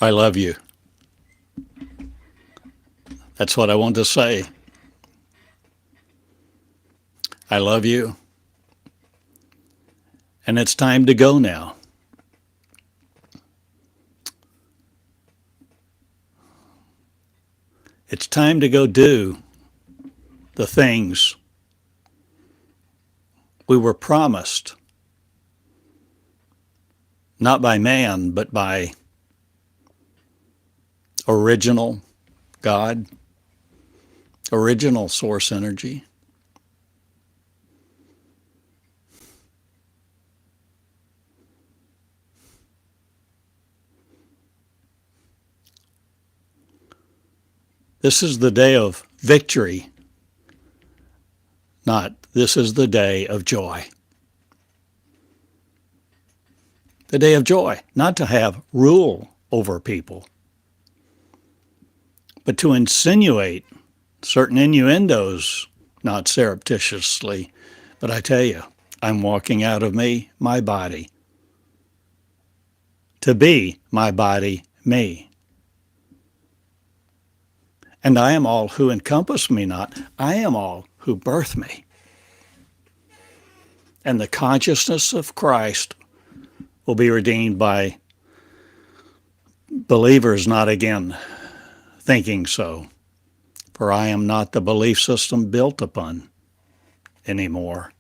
I love you. That's what I want to say. I love you. And it's time to go now. It's time to go do the things we were promised, not by man, but by original God, original source energy. This is the day of victory, not this is the day of joy. The day of joy, not to have rule over people, but to insinuate certain innuendos, not surreptitiously. But I tell you, I'm walking out of me, my body, to be my body, me. And I am all who encompass me not. I am all who birth me. And the consciousness of Christ will be redeemed by believers not again thinking so. For I am not the belief system built upon anymore.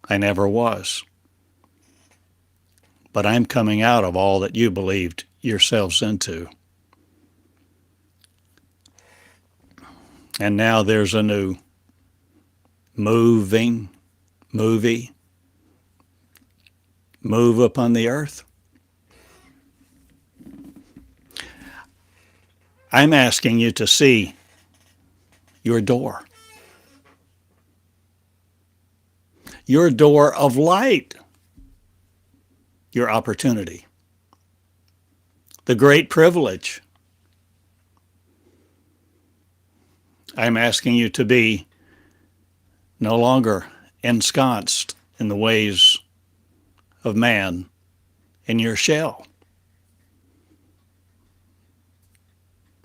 I never was. But I'm coming out of all that you believed yourselves into. And now there's a new move upon the earth. I'm asking you to see your door of light, your opportunity, the great privilege. I'm asking you to be no longer ensconced in the ways of man in your shell,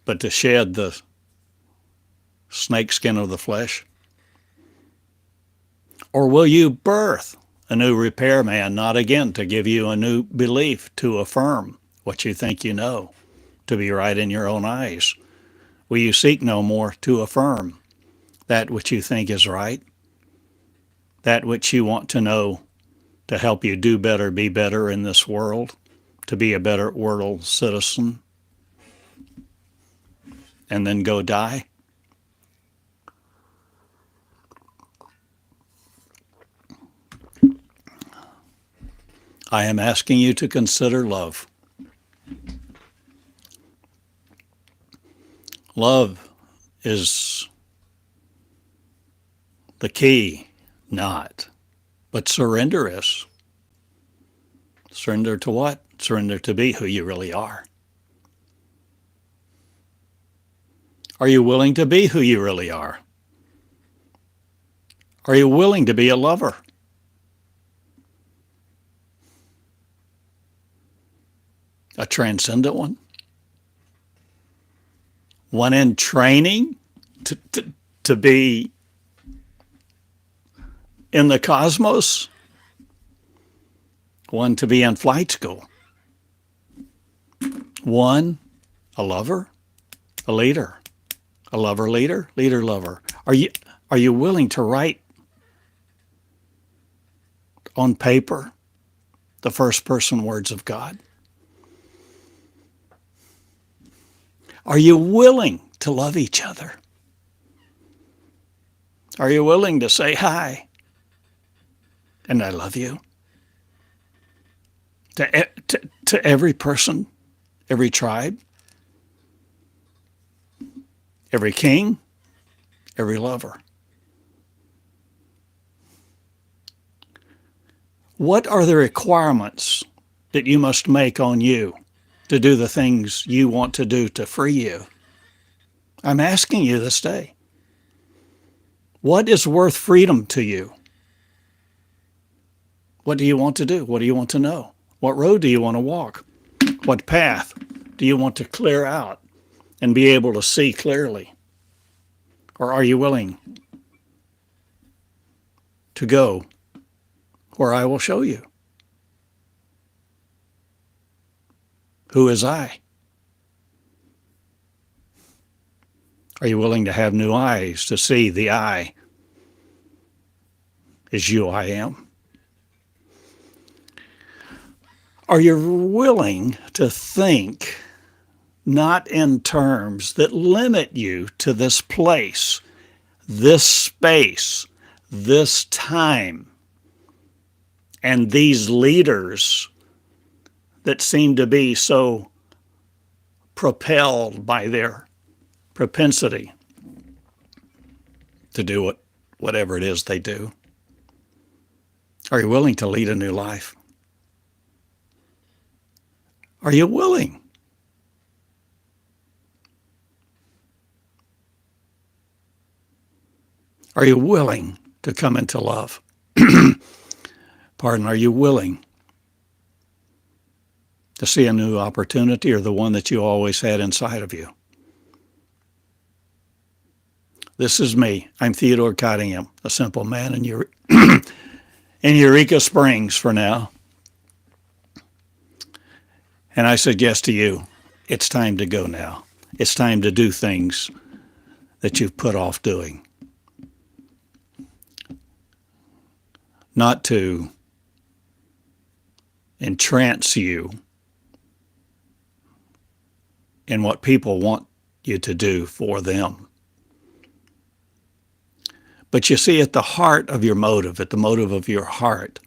but to shed the snakeskin of the flesh? Or will you birth a new repairman, not again to give you a new belief, to affirm what you think you know, to be right in your own eyes? Will you seek no more to affirm that which you think is right, that which you want to know to help you do better, be better in this world, to be a better world citizen, and then go die? I am asking you to consider love. Love is the key, not, but surrender is. Surrender to what? Surrender to be who you really are. Are you willing to be who you really are? Are you willing to be a lover? A transcendent one? One in training to be in the cosmos? One to be in flight school? One, a lover, a leader, a lover, leader, leader, lover. Are you willing to write on paper the first person words of God? Are you willing to love each other? Are you willing to say hi and I love you to every person, every tribe, every king, every lover? What are the requirements that you must make on you to do the things you want to do to free you? I'm asking you this day. What is worth freedom to you? What do you want to do? What do you want to know? What road do you want to walk? What path do you want to clear out and be able to see clearly? Or are you willing to go where I will show you? Who is I? Are you willing to have new eyes to see the I is you I am? Are you willing to think not in terms that limit you to this place, this space, this time, and these leaders that seem to be so propelled by their propensity to do whatever it is they do? Are you willing to lead a new life? Are you willing? Are you willing to come into love? Pardon, are you willing to see a new opportunity or the one that you always had inside of you? This is me. I'm Theodore Cottingham, a simple man in Eureka Springs for now. And I suggest to you, it's time to go now. It's time to do things that you've put off doing. Not to entrance you in what people want you to do for them. But you see, at the heart of your motive, at the motive of your heart,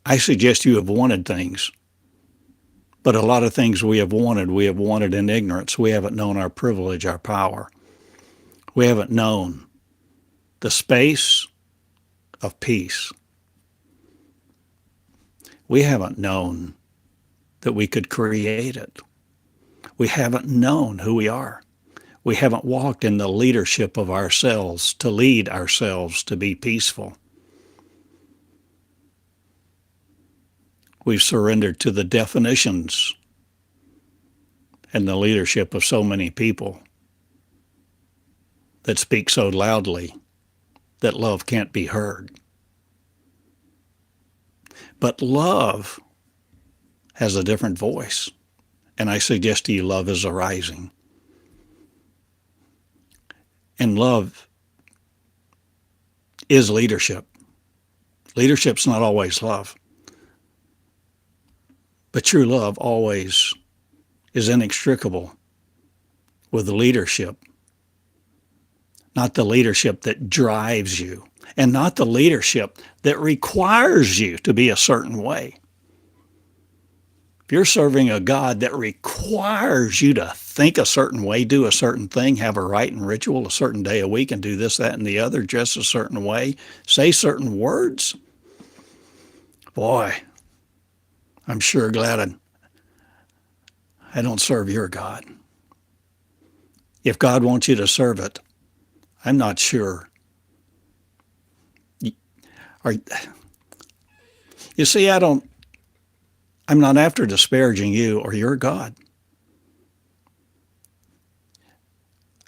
I suggest you have wanted things. But a lot of things we have wanted in ignorance. We haven't known our privilege, our power. We haven't known the space of peace. We haven't known that we could create it. We haven't known who we are. We haven't walked in the leadership of ourselves to lead ourselves to be peaceful. We've surrendered to the definitions and the leadership of so many people that speak so loudly that love can't be heard. But love has a different voice, and I suggest to you love is arising. And love is leadership. Leadership's not always love. But true love always is inextricable with leadership. Not the leadership that drives you, and not the leadership that requires you to be a certain way. If you're serving a God that requires you to think a certain way, do a certain thing, have a rite and ritual a certain day a week, and do this, that, and the other, dress a certain way, say certain words, boy, I'm sure glad I don't serve your God. If God wants you to serve it, I'm not sure. You see, I'm not after disparaging you or your God.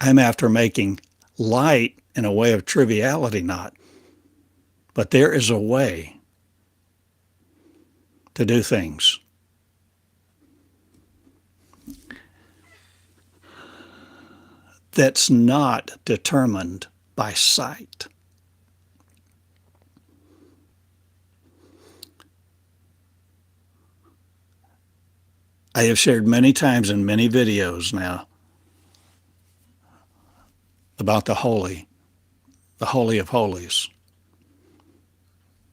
I'm after making light in a way of triviality, not. But there is a way to do things. That's not determined by sight. I have shared many times in many videos now about the Holy of Holies,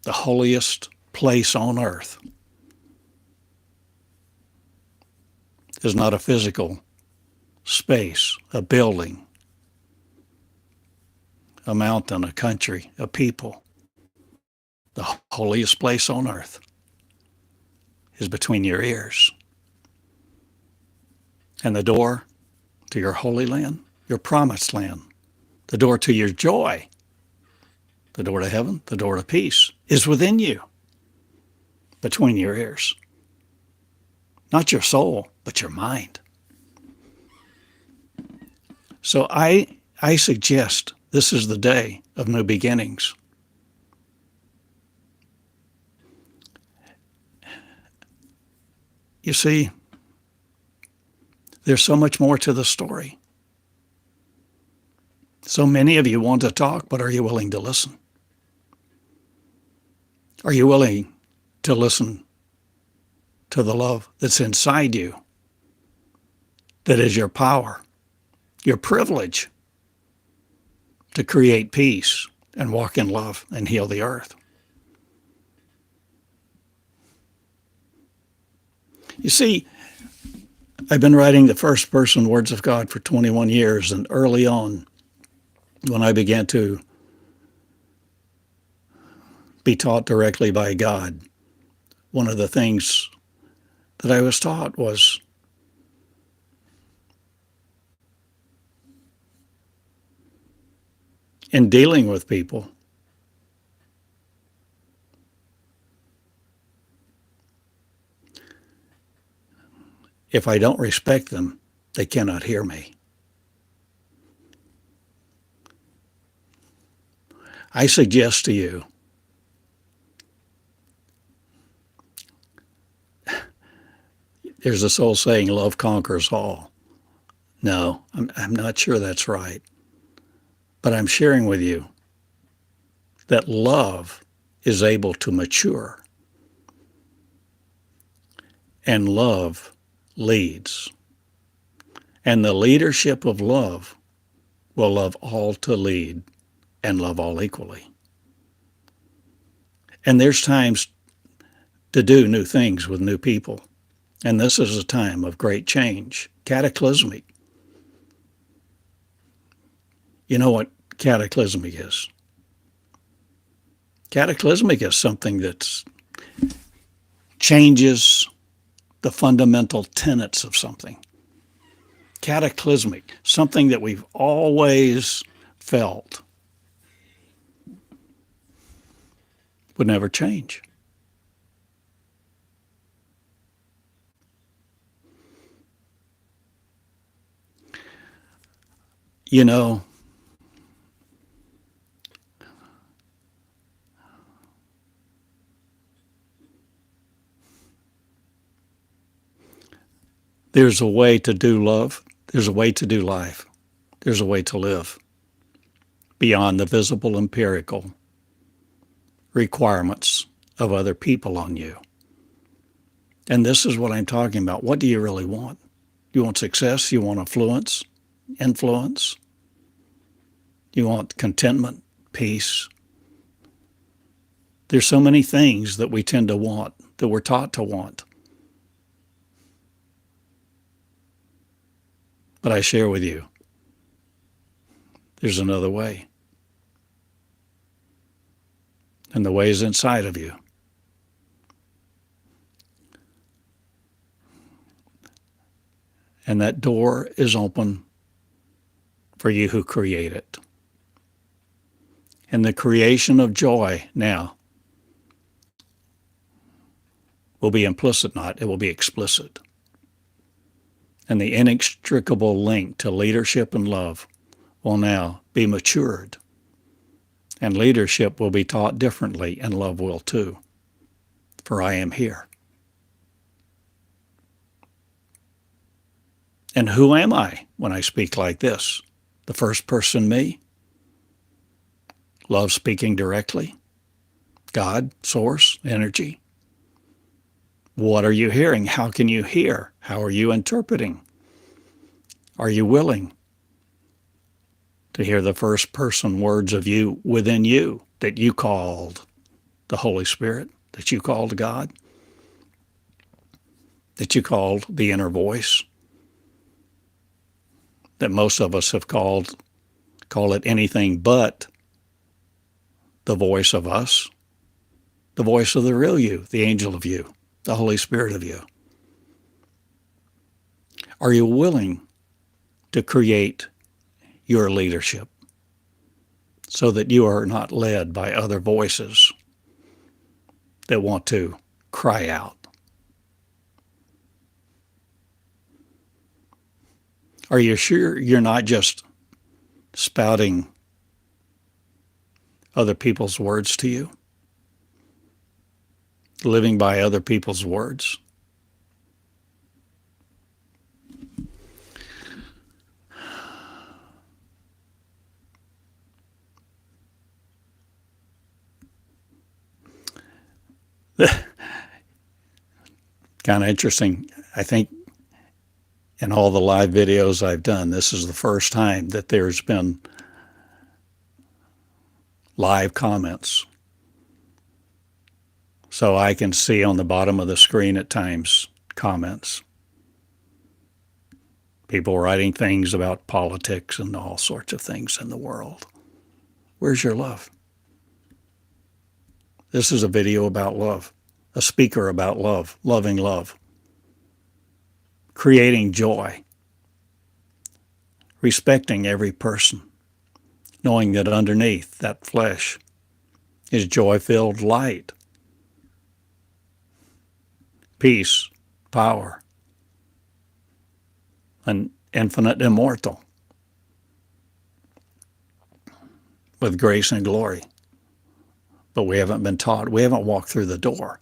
the holiest place on earth is not a physical space, a building, a mountain, a country, a people. The holiest place on earth is between your ears. And the door to your holy land, your promised land, the door to your joy, the door to heaven, the door to peace is within you, between your ears. not your soul, but your mind. So I suggest this is the day of new beginnings. You see, there's so much more to the story. So many of you want to talk, but are you willing to listen? Are you willing to listen to the love that's inside you, that is your power, your privilege to create peace and walk in love and heal the earth? You see, I've been writing the first person words of God for 21 years, and early on, when I began to be taught directly by God, one of the things that I was taught was in dealing with people, if I don't respect them, they cannot hear me. I suggest to you, there's this old saying, love conquers all. No, I'm not sure that's right. But I'm sharing with you that love is able to mature. And love leads. And the leadership of love will love all to lead and love all equally. And there's times to do new things with new people. And this is a time of great change, cataclysmic. You know what cataclysmic is? Cataclysmic is something that changes the fundamental tenets of something. Cataclysmic, something that we've always felt would never change. You know, there's a way to do love. There's a way to do life. There's a way to live beyond the visible empirical requirements of other people on you. And this is what I'm talking about. What do you really want? You want success? You want affluence? Influence? You want contentment? Peace? There's so many things that we tend to want, that we're taught to want. But I share with you, there's another way. And the way is inside of you. And that door is open for you who create it. And the creation of joy now will be implicit, not, it will be explicit. And the inextricable link to leadership and love will now be matured. And leadership will be taught differently, and love will too. For I am here. And who am I when I speak like this? The first person me? Love speaking directly? God, source, energy? What are you hearing? How can you hear? How are you interpreting? Are you willing to hear the first person words of you within you that you called the Holy Spirit, that you called God, that you called the inner voice, that most of us have call it anything but the voice of us, the voice of the real you, the angel of you, the Holy Spirit of you? Are you willing to create your leadership so that you are not led by other voices that want to cry out? Are you sure you're not just spouting other people's words to you? Living by other people's words? Kind of interesting. I think in all the live videos I've done, this is the first time that there's been live comments. So I can see on the bottom of the screen at times comments. People writing things about politics and all sorts of things in the world. Where's your love? This is a video about love, a speaker about love, loving love, creating joy, respecting every person, knowing that underneath that flesh is joy-filled light, peace, power, and infinite immortal with grace and glory. But we haven't been taught. We haven't walked through the door.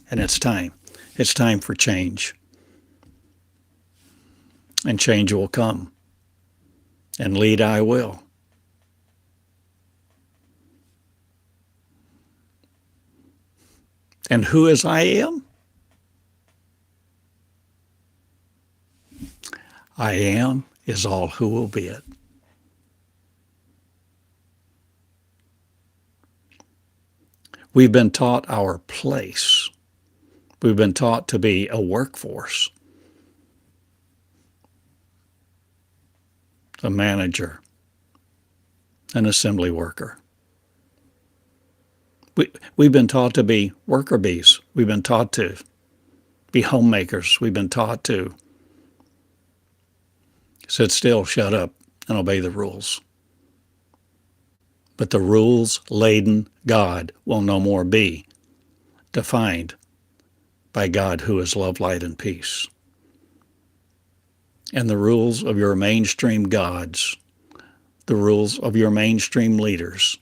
And it's time. It's time for change. And change will come. And lead I will. And who is I am? I am is all who will be it. We've been taught our place. We've been taught to be a workforce, a manager, an assembly worker. We've been taught to be worker bees. We've been taught to be homemakers. We've been taught to sit still, shut up, and obey the rules. But the rules-laden God will no more be defined by God who is love, light, and peace. And the rules of your mainstream gods, the rules of your mainstream leaders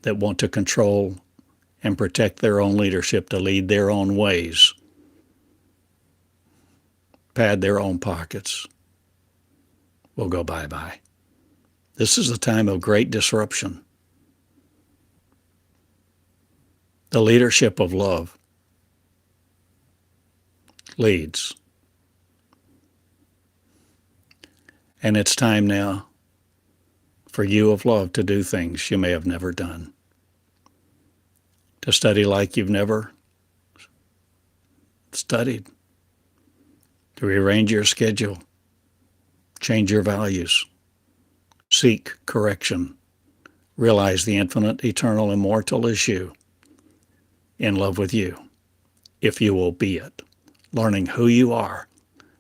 that want to control and protect their own leadership to lead their own ways, pad their own pockets, will go bye-bye. This is a time of great disruption. The leadership of love leads. And it's time now for you of love to do things you may have never done. To study like you've never studied. To rearrange your schedule. Change your values. Seek correction. Realize the infinite, eternal, immortal is you, in love with you, if you will be it, learning who you are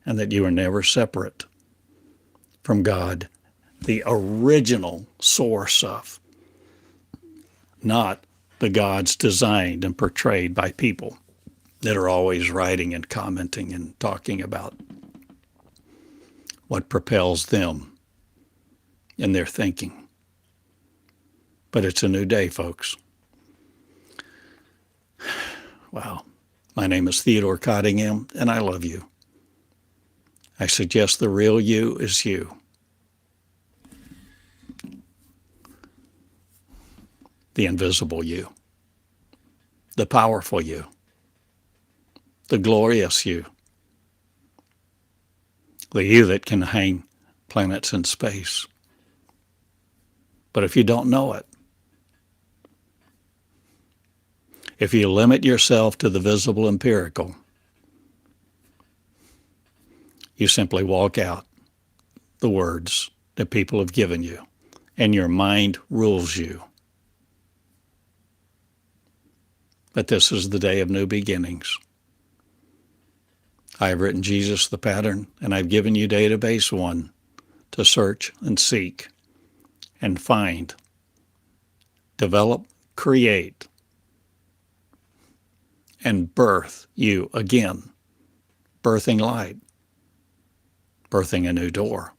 and that you are never separate from God, the original source of, not the gods designed and portrayed by people that are always writing and commenting and talking about what propels them in their thinking. But it's a new day, folks. Wow. My name is Theodore Cottingham, and I love you. I suggest the real you is you. The invisible you. The powerful you. The glorious you. The you that can hang planets in space. But if you don't know it, if you limit yourself to the visible empirical, you simply walk out the words that people have given you, and your mind rules you. But this is the day of new beginnings. I have written Jesus the pattern, and I've given you database 1 to search and seek and find, develop, create, and birth you again, birthing light, birthing a new door,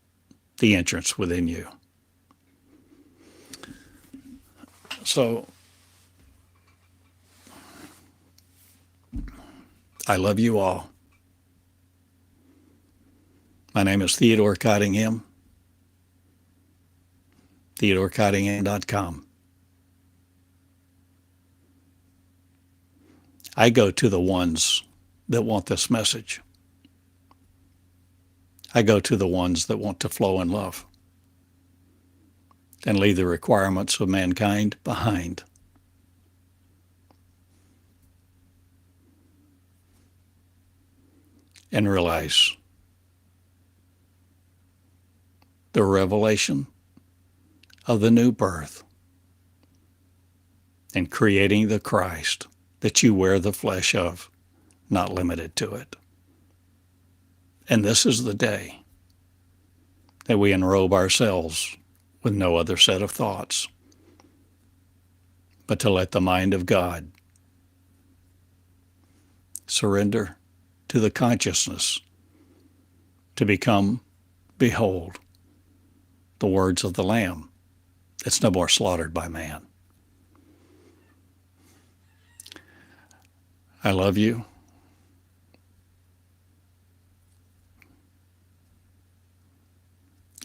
the entrance within you. So, I love you all. My name is Theodore Cottingham, TheodoreCottingham.com. I go to the ones that want this message. I go to the ones that want to flow in love and leave the requirements of mankind behind. And realize the revelation of the new birth and creating the Christ that you wear the flesh of, not limited to it. And this is the day that we enrobe ourselves with no other set of thoughts, but to let the mind of God surrender to the consciousness to become, behold, the words of the Lamb that's no more slaughtered by man. I love you.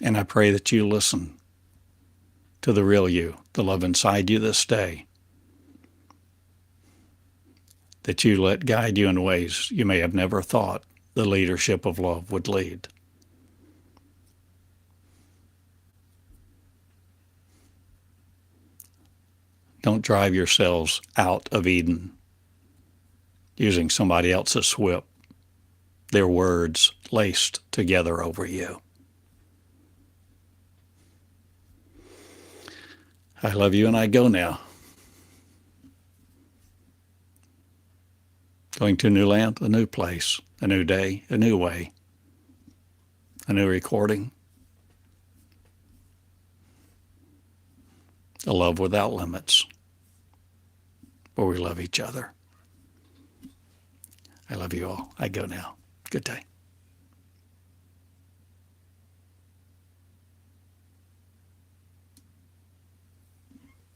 And I pray that you listen to the real you, the love inside you this day, that you let guide you in ways you may have never thought the leadership of love would lead. Don't drive yourselves out of Eden using somebody else's whip, their words laced together over you. I love you and I go now. Going to a new land, a new place, a new day, a new way, a new recording, a love without limits, where we love each other. I love you all. I go now. Good day.